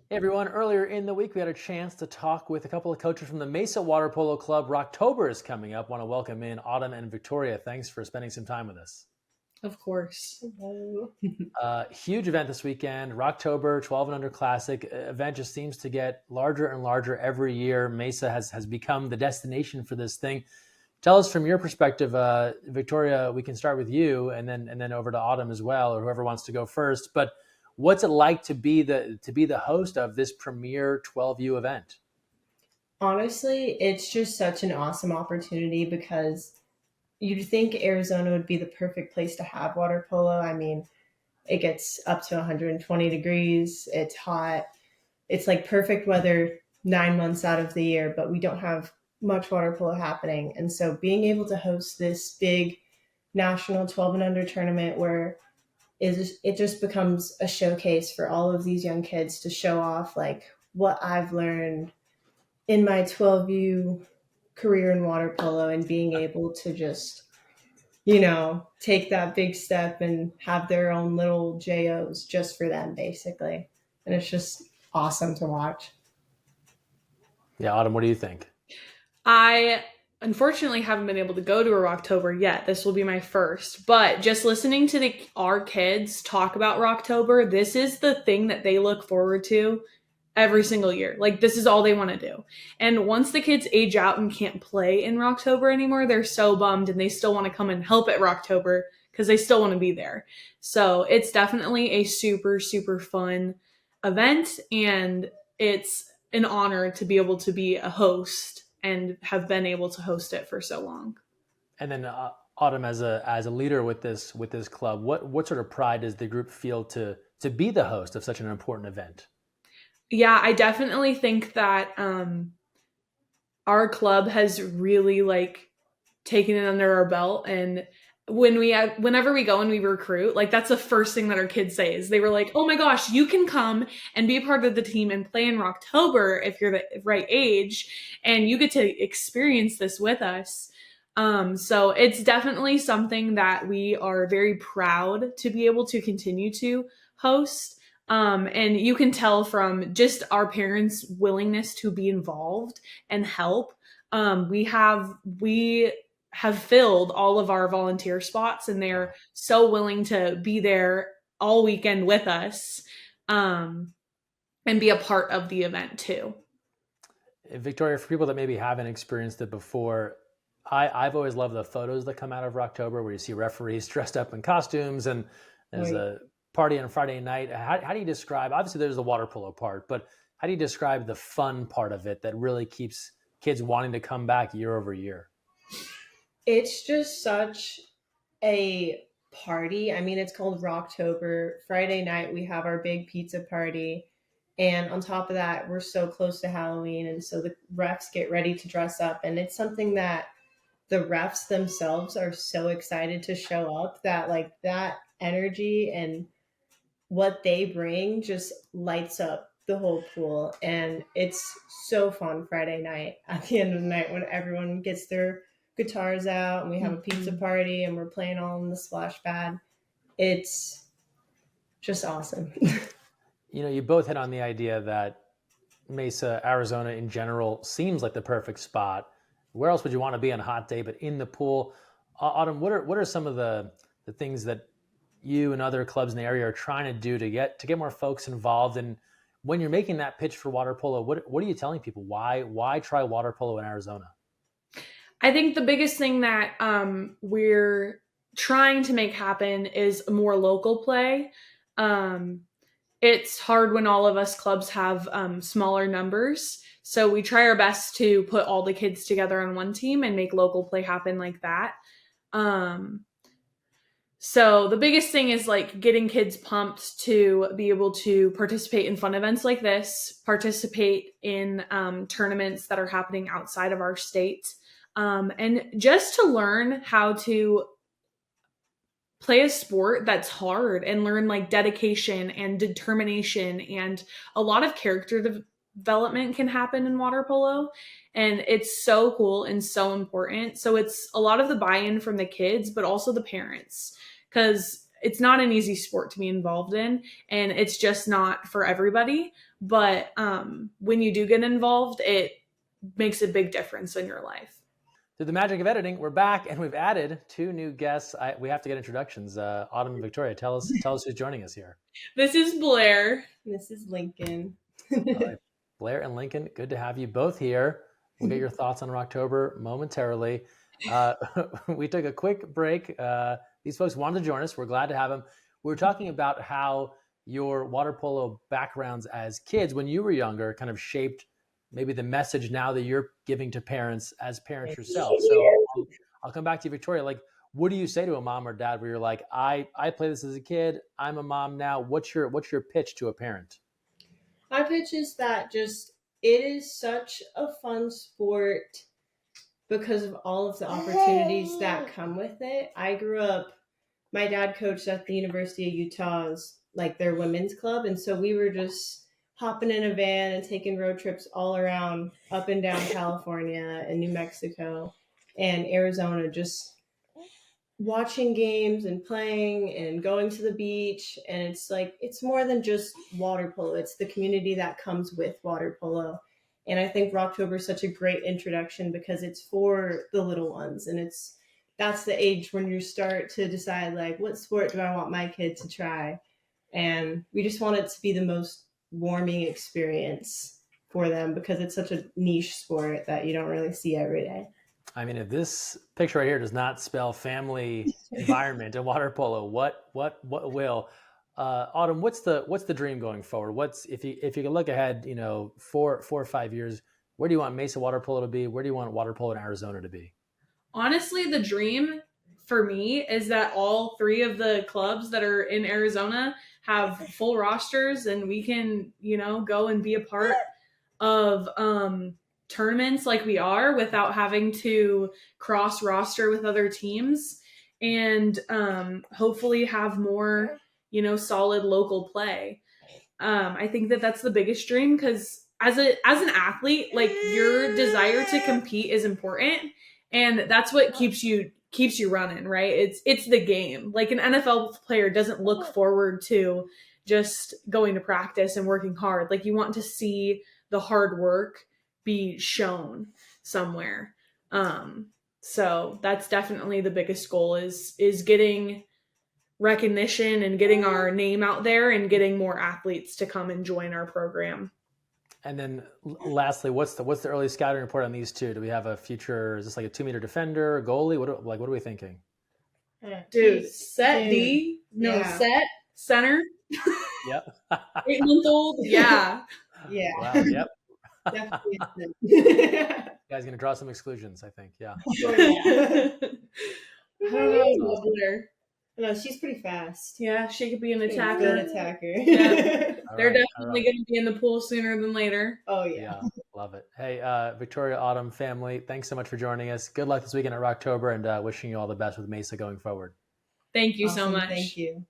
Hey everyone, earlier in the week we had a chance to talk with a couple of coaches from the Mesa Water Polo Club. Rocktober is coming up. Want to welcome in Autumn and Victoria. Thanks for spending some time with us. Of course. Hello. Huge event this weekend, Rocktober 12 and Under Classic. Event just seems to get larger and larger every year. Mesa has become the destination for this thing. Tell us from your perspective, Victoria. We can start with you, and then over to Autumn as well, or whoever wants to go first. But what's it like to be the host of this premier 12U event? Honestly, it's just such an awesome opportunity because you'd think Arizona would be the perfect place to have water polo. I mean, it gets up to 120 degrees, it's hot, it's like perfect weather 9 months out of the year, but we don't have much water polo happening. And so being able to host this big national 12 and under tournament where it just becomes a showcase for all of these young kids to show off like what I've learned in my 12U career in water polo and being able to just, take that big step and have their own little JOs just for them, basically. And it's just awesome to watch. Yeah, Autumn, what do you think? I unfortunately haven't been able to go to a Rocktober yet. This will be my first. But just listening to our kids talk about Rocktober, this is the thing that they look forward to every single year. Like, this is all they want to do. And once the kids age out and can't play in Rocktober anymore, they're so bummed and they still want to come and help at Rocktober because they still want to be there. So it's definitely a super, super fun event. And it's an honor to be able to be a host and have been able to host it for so long. And then Autumn, as a leader with this club, what sort of pride does the group feel to be the host of such an important event? Yeah, I definitely think that our club has really like taken it under our belt. And whenever we go and we recruit, like that's the first thing that our kids say is they were like, "Oh my gosh, you can come and be a part of the team and play in Rocktober if you're the right age, and you get to experience this with us." So it's definitely something that we are very proud to be able to continue to host. And you can tell from just our parents' willingness to be involved and help. We have filled all of our volunteer spots, and they're so willing to be there all weekend with us, and be a part of the event too. Victoria, for people that maybe haven't experienced it before, I've always loved the photos that come out of Rocktober where you see referees dressed up in costumes and there's Right. a party on Friday night. How do you describe, obviously there's the water polo part, but how do you describe the fun part of it that really keeps kids wanting to come back year over year? It's just such a party. I mean, it's called Rocktober. Friday night, we have our big pizza party. And on top of that, we're so close to Halloween. And so the refs get ready to dress up. And it's something that the refs themselves are so excited to show up that, like, that energy and what they bring just lights up the whole pool. And it's so fun Friday night at the end of the night when everyone gets their guitars out and we have a pizza Mhm. party and we're playing all in the splash pad. It's just awesome. You both hit on the idea that Mesa, Arizona in general seems like the perfect spot. Where else would you want to be on a hot day but in the pool? Autumn, what are some of the things that you and other clubs in the area are trying to do to get more folks involved? And when you're making that pitch for water polo, what are you telling people? Why try water polo in Arizona? I think the biggest thing that we're trying to make happen is more local play. Um, it's hard when all of us clubs have smaller numbers. So we try our best to put all the kids together on one team and make local play happen like that. Um, so the biggest thing is like getting kids pumped to be able to participate in fun events like this, participate in tournaments that are happening outside of our state, and just to learn how to play a sport that's hard and learn like dedication and determination, and a lot of character development can happen in water polo, and it's so cool and so important. So it's a lot of the buy-in from the kids but also the parents, because it's not an easy sport to be involved in, and it's just not for everybody. But when you do get involved, it makes a big difference in your life. Through the magic of editing, we're back, and we've added 2 new guests. We have to get introductions. Autumn and Victoria, tell us who's joining us here. This is Blair. This is Lincoln. All right. Blair and Lincoln, good to have you both here. We'll get your thoughts on Rocktober momentarily. We took a quick break. These folks wanted to join us. We're glad to have them. We were talking about how your water polo backgrounds as kids, when you were younger, kind of shaped maybe the message now that you're giving to parents as parents yourself. So I'll come back to you, Victoria. Like, what do you say to a mom or dad where you're like, I played this as a kid, I'm a mom now. What's your pitch to a parent? My pitch is that just it is such a fun sport because of all of the opportunities that come with it. I grew up, my dad coached at the University of Utah's, like their women's club. And so we were just hopping in a van and taking road trips all around, up and down California and New Mexico and Arizona, just watching games and playing and going to the beach. And it's like, it's more than just water polo. It's the community that comes with water polo. And I think Rocktober is such a great introduction because it's for the little ones. And that's the age when you start to decide, like, what sport do I want my kid to try? And we just want it to be the most warming experience for them because it's such a niche sport that you don't really see every day. I mean, if this picture right here does not spell family environment and water polo, what will? Autumn, what's the dream going forward? What's if you could look ahead, 4 or 5 years, where do you want Mesa Water Polo to be? Where do you want water polo in Arizona to be? Honestly, the dream for me is that all 3 of the clubs that are in Arizona have full rosters, and we can, go and be a part of tournaments like we are without having to cross roster with other teams, and hopefully have more, solid local play. I think that that's the biggest dream because as an athlete, like, your desire to compete is important, and that's what keeps you running, right? It's the game. Like, an NFL player doesn't look forward to just going to practice and working hard. Like, you want to see the hard work be shown somewhere. So that's definitely the biggest goal is getting recognition and getting our name out there and getting more athletes to come and join our program. And then lastly, what's the early scouting report on these 2? Do we have a future? Is this like a 2-meter defender, a goalie? What are we thinking? Dude, set D, set center. Yep. 8-month-old. Yeah. Yeah. Wow. Yep. Definitely. You guys gonna draw some exclusions, I think. Yeah. I don't know. No, she's pretty fast. Yeah, she could be an attacker. Good attacker. Yeah. They're right, definitely going to be in the pool sooner than later. Oh, yeah. Yeah, love it. Hey, Victoria, Autumn, family, thanks so much for joining us. Good luck this weekend at Rocktober, and wishing you all the best with Mesa going forward. Thank you so much. Thank you.